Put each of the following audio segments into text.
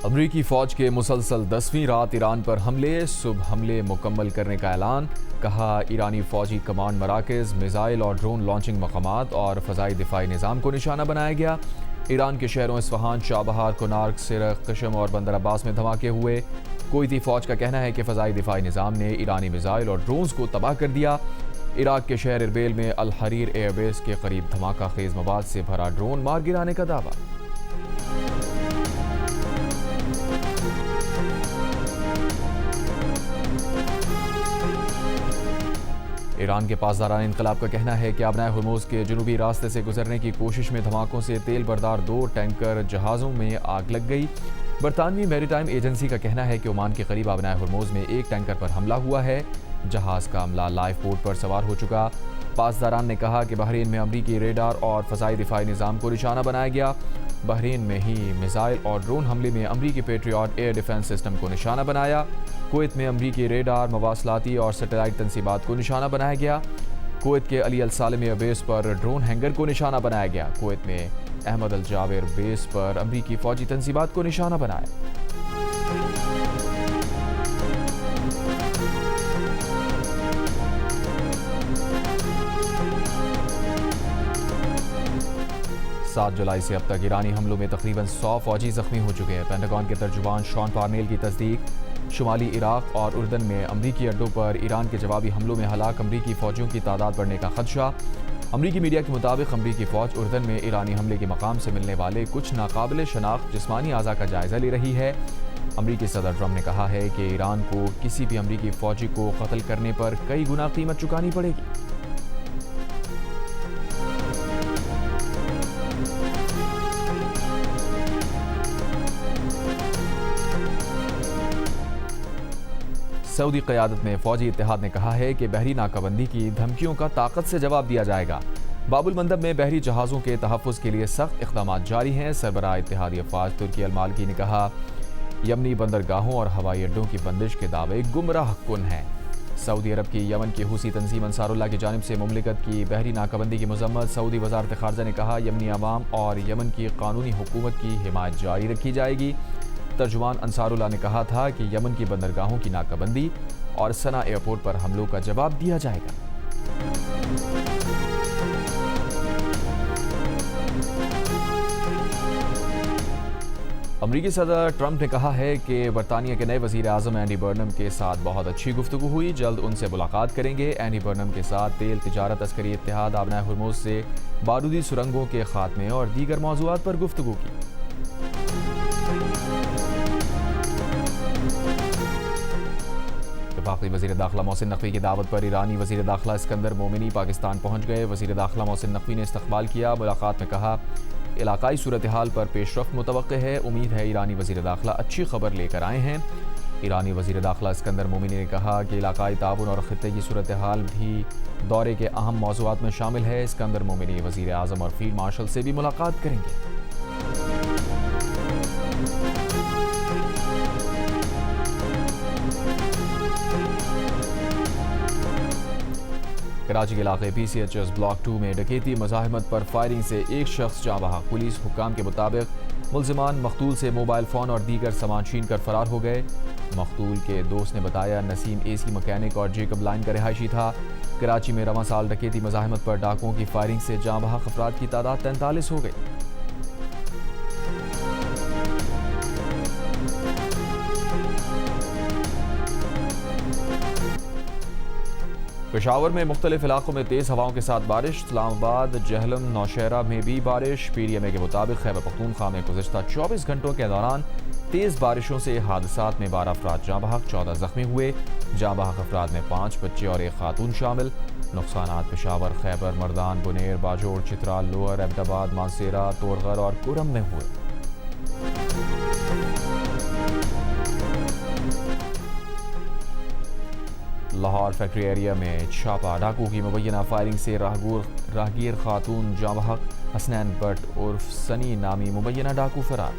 अमरीकी फ़ौज के मुसलसल 10वीं रात ईरान पर हमले, सुबह हमले मुकम्मल करने का ऐलान। कहा, ईरानी फ़ौजी कमांड मराकज़, मिज़ाइल और ड्रोन लॉन्चिंग मकामात और फ़ज़ाई दिफ़ाई निज़ाम को निशाना बनाया गया। ईरान के शहरों इस्फ़हान, चाबहार, कोनार्क, सिरक, क़शम और बंदर अब्बास में धमाके हुए। कुवैती फ़ौज का कहना है कि फ़ज़ाई दिफ़ाई निज़ाम ने ईरानी मिज़ाइल और ड्रोन्स को तबाह कर दिया। इराक़ के शहर इरबिल में अल हरीर एयरबेस के करीब धमाका खेज़ मवाद से भरा ड्रोन मार गिराने का दावा। ईरान के पासदारान इनकलाब का कहना है कि आबनाए हुर्मुज़ के जनूबी रास्ते से गुजरने की कोशिश में धमाकों से तेल बरदार 2 टैंकर जहाज़ों में आग लग गई। बरतानवी मैरीटाइम एजेंसी का कहना है कि ओमान के करीब आबनाए हुर्मुज़ में एक टैंकर पर हमला हुआ है। जहाज़ का अमला लाइफ बोट पर सवार हो चुका। पासदारान ने कहा कि बहरीन में अमरीकी रेडार और फ़ज़ाई दिफ़ाई निज़ाम को निशाना बनाया गया। बहरीन में ही मिज़ाइल और ड्रोन हमले में अमरीकी पेट्रियट एयर डिफेंस सिस्टम को निशाना बनाया। कुवैत में अमरीकी रेडार, मवासलाती और सैटेलाइट तंसीबात को निशाना बनाया गया। कुवैत के अली अल सालेम एयरबेस पर ड्रोन हैंगर को निशाना बनाया गया। कुवैत में अहमद अल जावेर बेस पर अमरीकी फ़ौजी तंसीबात को निशाना बनाया। सात जुलाई से अब तक ईरानी हमलों में तकरीबन 100 फौजी जख्मी हो चुके हैं। पेंटागन के तर्जुमान शॉन पार्नेल की तस्दीक। शुमाली इराक़ और उर्दन में अमरीकी अड्डों पर ईरान के जवाबी हमलों में हलाक अमरीकी फ़ौजियों की तादाद बढ़ने का खदशा। अमरीकी मीडिया के मुताबिक अमरीकी फ़ौज उर्दन में ईरानी हमले के मकाम से मिलने वाले कुछ नाकाबिल शनाख्त जिस्मानी आज़ा का जायज़ा ले रही है। अमरीकी सदर ट्रंप ने कहा है कि ईरान को किसी भी अमरीकी फ़ौजी को कत्ल करने पर कई गुना कीमत चुकानी पड़ेगी। सऊदी क़यादत में फ़ौजी इत्तेहाद ने कहा है कि बहरी नाकाबंदी की धमकियों का ताकत से जवाब दिया जाएगा। बाबुल मंदब में बहरी जहाज़ों के तहफ़्फ़ुज़ के लिए सख्त इक़दाम जारी हैं। सरबराह इत्तेहादी अफ़वाज तुर्की अल मालिकी ने कहा, यमनी बंदरगाहों और हवाई अड्डों की बंदिश के दावे गुमराह कुन हैं। सऊदी अरब की यमन की हुसी तंजीम अंसारुल्लाह की जानिब से मुमलिकत की बहरी नाकाबंदी की मज़म्मत। सऊदी वज़ारत ख़ारजा ने कहा, यमनी अवाम और यमन की कानूनी हुकूमत की हिमायत जारी रखी जाएगी। तर्जुमान अंसारुल्लाह ने कहा था कि यमन की बंदरगाहों की नाकाबंदी और सना एयरपोर्ट पर हमलों का जवाब दिया जाएगा। अमरीकी सदर ट्रंप ने कहा है कि बरतानिया के नए वज़ीर आज़म एंडी बर्नम के साथ बहुत अच्छी गुफ्तगू हुई, जल्द उनसे मुलाकात करेंगे। एंडी बर्नम के साथ तेल, तिजारत, अस्करी इत्तेहाद, आबनाए हुर्मुज़ से बारूदी सुरंगों के खात्मे और दीगर मौज़ूआत पर गुफ्तगू की। वफाकी वज़ीर दाखिला मोहसिन नकवी की दावत पर ईरानी वज़ीर दाखिला इस्कंदर मोमिनी पाकिस्तान पहुँच गए। वज़ीर दाखिला मोहसिन नकवी ने इस्तक़बाल किया। मुलाकात में कहा, इलाकाई सूरत हाल पर पेशरफ्त मुतवक्के है। उम्मीद है ईरानी वज़ीर दाखिला अच्छी खबर लेकर आए हैं। ईरानी वज़ीर दाखिला इस्कंदर मोमिनी ने कहा कि इलाकाई ताउन और ख़ित्ते की सूरत हाल भी दौरे के अहम मौज़ूआत में शामिल है। इस्कंदर मोमिनी वज़ीर आज़म और फील्ड मार्शल से भी मुलाकात करेंगे। कराची के इलाके PCHS ब्लॉक 2 में डकैती मज़ाहमत पर फायरिंग से एक शख्स जाँ बहक। पुलिस हुक्काम के मुताबिक मुल्ज़िमान मक़तूल से मोबाइल फ़ोन और दीगर सामान छीन कर फरार हो गए। मक़तूल के दोस्त ने बताया, नसीम AC मकैनिक और जेकब लाइन का रिहायशी था। कराची में रवां साल डकैती मज़ाहमत पर डाकुओं की फायरिंग से जाँ बहक अफराद की तादाद 43 हो गई। पेशावर में मुख्तलिफ इलाकों में तेज़ हवाओं के साथ बारिश। इस्लामाबाद, जहलम, नौशहरा में भी बारिश। PDMA के मुताबिक खैबर पख्तूनख्वा में गुज़िश्ता 24 घंटों के दौरान तेज़ बारिशों से हादसात में 12 अफराद जाँ बहक, 14 ज़ख्मी हुए। जाँ बहक अफराद में 5 बच्चे और 1 खातून शामिल। नुकसानात पेशावर, खैबर, मर्दान, बुनेर, बाजोड़, चित्राल, लोअर अहमदाबाद, मानसेरा, तोड़गर और कुरम में हुए। लाहौर फैक्ट्री एरिया में छापा, डाकू की मुबैना फायरिंग से राहगीर खातून जाँ बहक। हसनैन भट्ट उर्फ सनी नामी मुबैना डाकू फरार।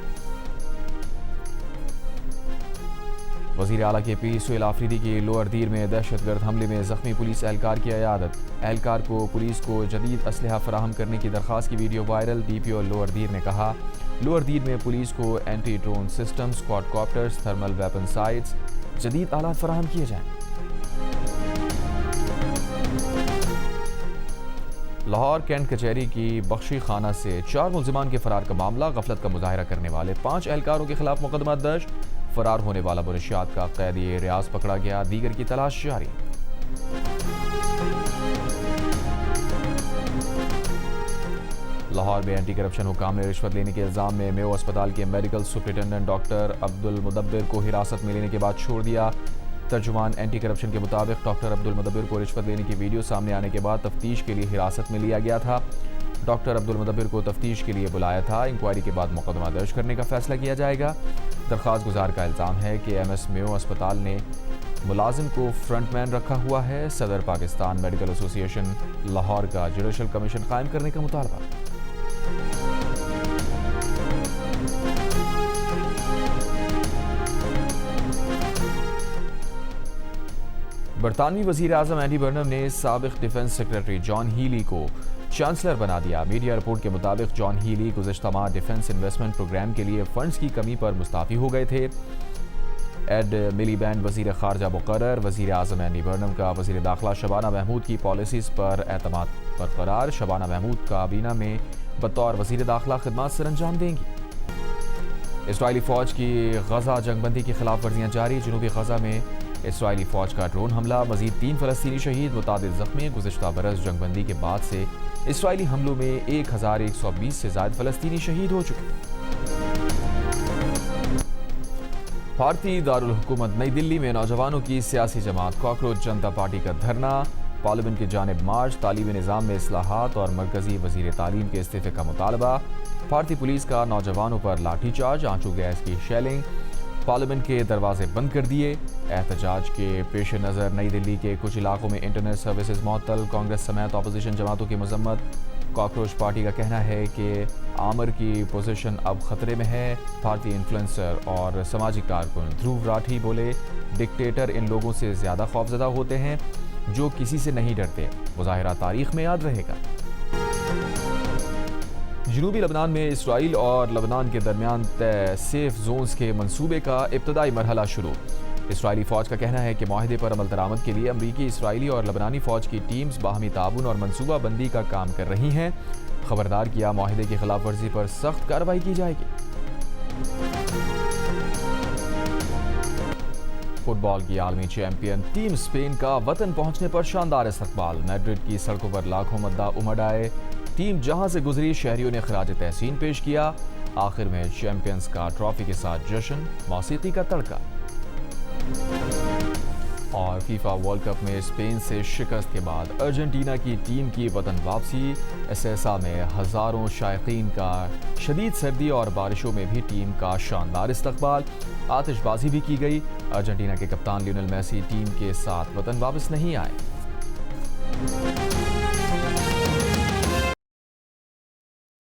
वज़ीर आला के पी सुहेल आफरीदी की लोअर दीर में दहशतगर्द हमले में जख्मी पुलिस एहलकार की अयादत। एहलकार को पुलिस को जदीद असलहा फराहम करने की दरख्वास्त की वीडियो वायरल। DPO लोअर दीर ने कहा, लोअर दीन में पुलिस को anti drone systems, quadcopters, thermal weapon sites, जदीद आलात फराहम किए जाएं। लाहौर कैंट कचहरी की बख्शी खाना से 4 मुल्जिमान के फरार का मामला, गफलत का मुजाहरा करने वाले 5 एहलकारों के खिलाफ मुकदमा दर्ज। फरार होने वाला बुनियाद का कैदी रियाज पकड़ा गया, दीगर की तलाश जारी। लाहौर में एंटी करप्शन हुकाम ने रिश्वत लेने के इल्जाम में मेयो अस्पताल के मेडिकल सुपरिटेंडेंट डॉक्टर अब्दुल मुदब्बिर को हिरासत में लेने के बाद छोड़ दिया। तर्जुमान एंटी करप्शन के मुताबिक डॉक्टर अब्दुल मुदब्बिर को रिश्वत लेने की वीडियो सामने आने के बाद तफ्तीश के लिए हिरासत में लिया गया था। डॉक्टर अब्दुल मुदब्बिर को तफ्तीश के लिए बुलाया था। इंक्वायरी के बाद मुकदमा दर्ज करने का फैसला किया जाएगा। दरख्वास्त गुजार का इल्ज़ाम है कि MS मेयो अस्पताल ने मुलाजिम को फ्रंटमैन रखा हुआ है। सदर पाकिस्तान मेडिकल एसोसिएशन लाहौर का जुडिशल कमीशन कायम करने का मुतालबा। बरतानवी वज़ीर आज़म एंडी बर्नम ने साबिक़ डिफेंस सेक्रेटरी जॉन हीली को चांसलर बना दिया। मीडिया रिपोर्ट के मुताबिक जॉन हीली गुज़िश्ता माह डिफेंस इन्वेस्टमेंट प्रोग्राम के लिए फंड्स की कमी पर मुस्ताफ़ी हो गए थे। एड मिलीबैंड वज़ीर ख़ारजा मुक़र्रर। वज़ीर आज़म एंडी बर्नम का वज़ीर दाखिला शबाना महमूद की पॉलिसीज़ पर एतमाद बरकरार। शबाना महमूद काबीना में बतौर वज़ीर दाखिला खिदमात सर अंजाम देंगी। इसराइली फ़ौज की गज़ा जंगबंदी की खिलाफ वर्जियाँ जारी। जनूबी गज़ा में इसराइली फ़ौज का ड्रोन हमला, मज़ीद 3 फ़लस्तीनी शहीद, मुतादिद ज़ख्मी। गुज़िश्ता बरस जंगबंदी के बाद से इसराइली हमलों में 1120 से ज़ायद फ़लस्तीनी शहीद हो चुके। भारतीय दारुल हुकूमत नई दिल्ली में नौजवानों की सियासी जमात कॉकरोच जनता पार्टी का धरना, पार्लियामेंट की जानिब मार्च, तालीमी निज़ाम में इस्लाहात और मरकजी वज़ीर तालीम के इस्तीफ़े का मुतालबा। भारतीय पुलिस का नौजवानों पर लाठीचार्ज, आंसू गैस की शेलिंग, पार्लियामेंट के दरवाजे बंद कर दिए। एहतजाज के पेश नज़र नई दिल्ली के कुछ इलाकों में इंटरनेट सर्विसेज मअतल। कांग्रेस समेत अपोजिशन जमातों की मजम्मत। कॉकरोच पार्टी का कहना है कि आमर की पोजीशन अब खतरे में है। भारतीय इन्फ्लुएंसर और समाजी कारकुन ध्रुव राठी बोले, डिक्टेटर इन लोगों से ज़्यादा खौफजदा होते हैं जो किसी से नहीं डरते। मुजाहिरा तारीख में याद रहेगा। जनूबी लबनान में इसराइल और लबनान के दरमियान तय सेफ जोन्स के मंसूबे का इब्तदाई मरहला शुरू। इसराइली फ़ौज का कहना है कि माहिदे पर अमल दरामद के लिए अमरीकी, इसराइली और लबनानी फ़ौज की टीम्स बाहमी ताबून और मनसूबा बंदी का काम कर रही हैं। खबरदार किया, माहिदे की खिलाफ वर्जी पर सख्त कार्रवाई की जाएगी। फुटबॉल की आलमी चैंपियन टीम स्पेन का वतन पहुंचने पर शानदार इस्तकबाल। मैड्रिड की सड़कों पर लाखों मद्दा उमड़ आए। टीम जहां से गुजरी, शहरियों ने खराज तहसीन पेश किया। आखिर में चैंपियंस का ट्रॉफी के साथ जश्न, मौसीकी का तड़का। और फीफा वर्ल्ड कप में स्पेन से शिकस्त के बाद अर्जेंटीना की टीम की वतन वापसी। एसेसा में हज़ारों शायकीन का शदीद सर्दी और बारिशों में भी टीम का शानदार इस्तकबाल। आतिशबाजी भी की गई। अर्जेंटीना के कप्तान लियोनेल मेसी टीम के साथ वतन वापस नहीं आए।